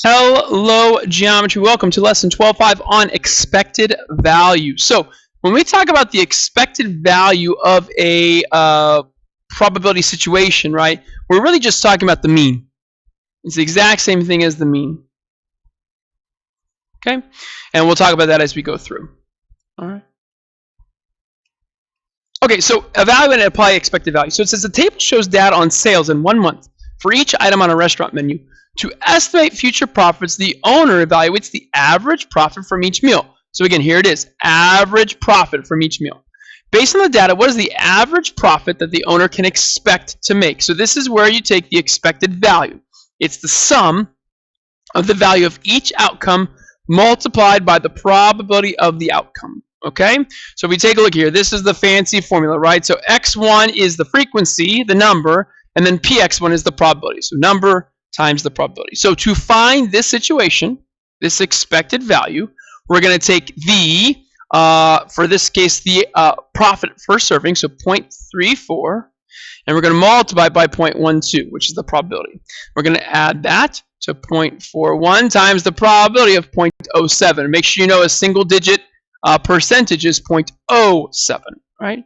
Hello, geometry. Welcome to lesson 12.5 on expected value. So when we talk about the expected value of a probability situation, right, we're really just talking about the mean. It's the exact same thing as the mean. Okay? And we'll talk about that as we go through. All right. Okay, so evaluate and apply expected value. So it says the table shows data on sales in 1 month for each item on a restaurant menu. To estimate future profits, the owner evaluates the average profit from each meal. So again, here it is, average profit from each meal. Based on the data, what is the average profit that the owner can expect to make? So this is where you take the expected value. It's the sum of the value of each outcome multiplied by the probability of the outcome. Okay? So if we take a look here, this is the fancy formula, right? So x1 is the frequency, the number, and then px1 is the probability. So number times the probability. So to find this situation, this expected value, we're going to take the, for this case, the profit per serving, so 0.34, and we're going to multiply by 0.12, which is the probability. We're going to add that to 0.41 times the probability of 0.07. Make sure you know a single digit percentage is 0.07, right?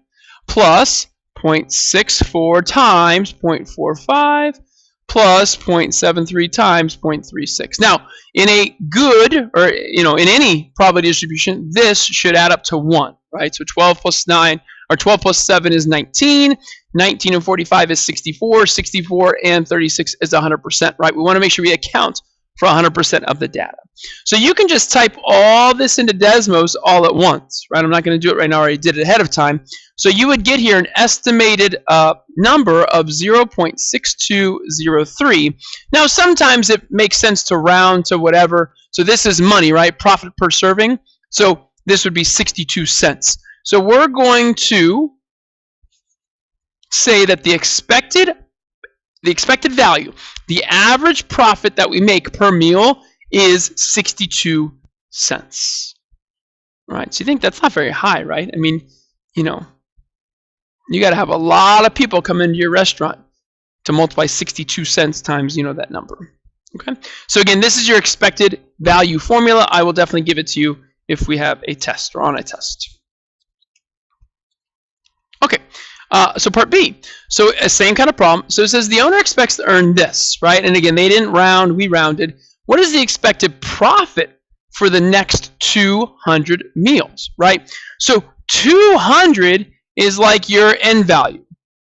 Plus 0.64 times 0.45 plus 0.73 times 0.36. Now, in a good, or in any probability distribution, this should add up to 1, right? So 12 plus 9, or 12 plus 7 is 19. 19 and 45 is 64. 64 and 36 is 100%, right? We want to make sure we account for 100% of the data. So you can just type all this into Desmos all at once, right? I'm not going to do it right now. I already did it ahead of time. So you would get here an estimated number of 0.6203. Now, sometimes it makes sense to round to whatever. So this is money, right? Profit per serving. So this would be 62 cents. So we're going to say that the expected value, the average profit that we make per meal is 62 cents. All right, so you think that's not very high, right? I mean, you got to have a lot of people come into your restaurant to multiply 62 cents times, that number. Okay, so again, this is your expected value formula. I will definitely give it to you if we have a test or on a test. Okay. So part B. So same kind of problem. So it says the owner expects to earn this, right? And again, they didn't round, we rounded. What is the expected profit for the next 200 meals, right? So 200 is like your end value,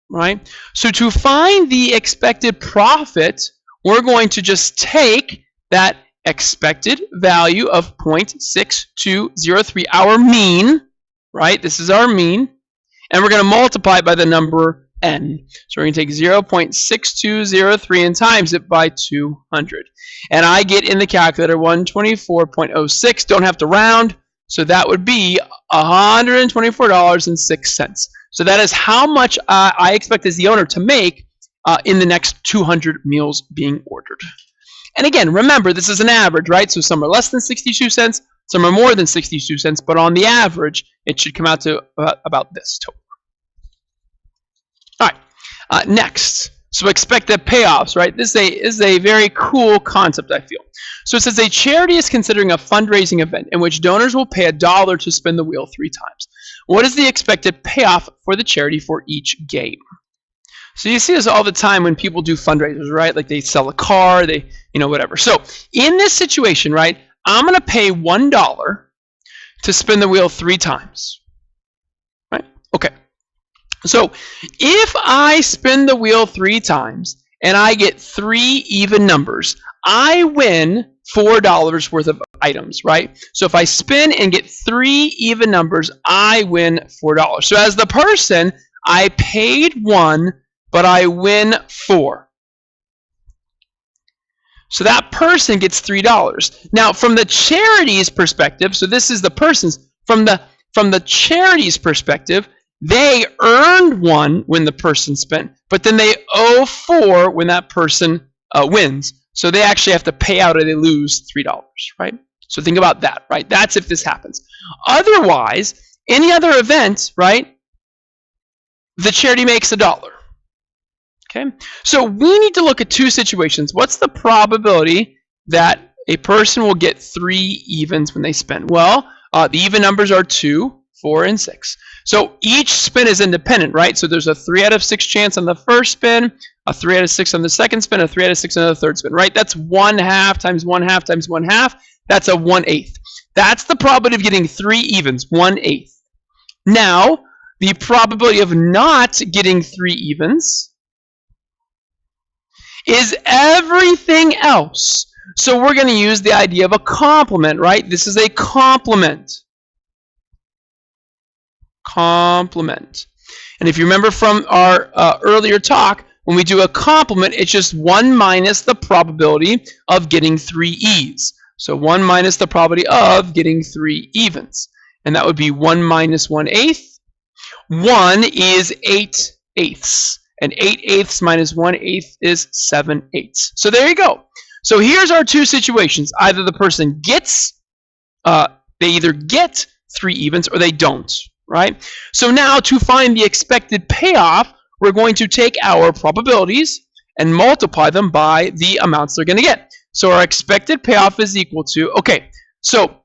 right? So to find the expected profit, we're going to just take that expected value of 0.6203, our mean, right? This is our mean. And we're going to multiply by the number n. So we're going to take 0.6203 and times it by 200. And I get in the calculator 124.06. Don't have to round. So that would be $124.06. So that is how much I expect as the owner to make in the next 200 meals being ordered. And again, remember, this is an average, right? So some are less than 62 cents. Some are more than 62 cents. But on the average, it should come out to about this total. All right, next. So expected payoffs, right? This is a very cool concept, I feel. So it says a charity is considering a fundraising event in which donors will pay $1 to spin the wheel 3 times. What is the expected payoff for the charity for each game? So you see this all the time when people do fundraisers, right? Like they sell a car, they, whatever. So in this situation, right, I'm going to pay $1 to spin the wheel 3 times, right? Okay. So if I spin the wheel 3 times and I get 3 even numbers, I win $4 worth of items, right? So if I spin and get 3 even numbers, I win $4. So as the person, I paid 1, but I win 4. So that person gets $3. Now, from the charity's perspective, so this is the person's, from the charity's perspective, they earned 1 when the person spent, but then they owe 4 when that person wins. So they actually have to pay out or they lose $3, right? So think about that, right? That's if this happens. Otherwise, any other event, right, the charity makes $1. Okay? So we need to look at 2 situations. What's the probability that a person will get 3 evens when they spin? Well, the even numbers are 2, 4, and 6. So each spin is independent, right? So there's a 3 out of 6 chance on the first spin, a 3 out of 6 on the second spin, a 3 out of 6 on the third spin, right? That's 1/2 times 1/2 times 1/2. That's a 1/8. That's the probability of getting 3 evens, 1/8. Now, the probability of not getting 3 evens is everything else. So we're going to use the idea of a complement, right? This is a complement. Complement. And if you remember from our earlier talk, when we do a complement, it's just 1 minus the probability of getting 3 E's. So 1 minus the probability of getting 3 evens. And that would be 1 minus 1/8. 1 is 8/8. And 8/8 minus 1/8 is 7/8. So there you go. So here's our two situations. Either the person gets, they either get 3 evens or they don't, right? So now to find the expected payoff, we're going to take our probabilities and multiply them by the amounts they're going to get. So our expected payoff is equal to, okay, so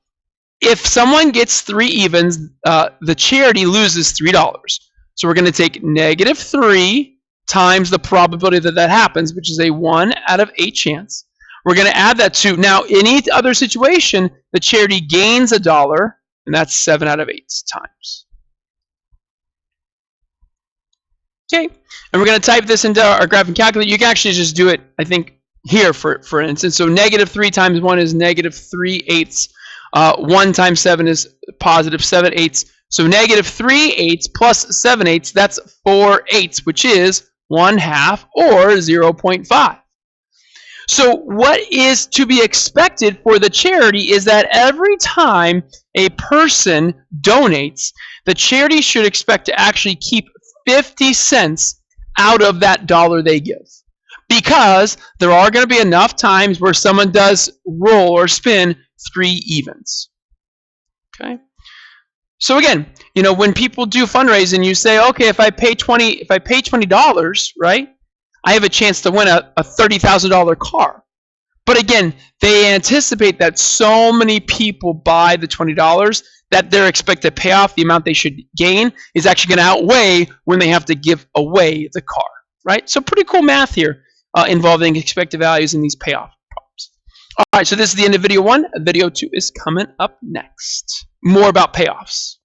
if someone gets 3 evens, the charity loses $3. So we're going to take -3 times the probability that that happens, which is a 1 out of 8 chance. We're going to add that to, now in any other situation, the charity gains $1, and that's 7 out of 8 times. Okay, and we're going to type this into our graphing calculator. You can actually just do it, I think, here for instance. So -3 times 1 is -3/8. 1 times 7 is +7/8. So -3/8 plus 7/8, that's 4/8, which is 1/2 or 0.5. So what is to be expected for the charity is that every time a person donates, the charity should expect to actually keep 50 cents out of that dollar they give. Because there are going to be enough times where someone does roll or spin 3 evens. Okay? So again, you know, when people do fundraising, you say, okay, if I pay $20, right, I have a chance to win a $30,000 car. But again, they anticipate that so many people buy the $20 that their expected payoff, the amount they should gain, is actually going to outweigh when they have to give away the car, right? So pretty cool math here involving expected values in these payoff problems. All right, so this is the end of video 1. Video 2 is coming up next. More about payoffs.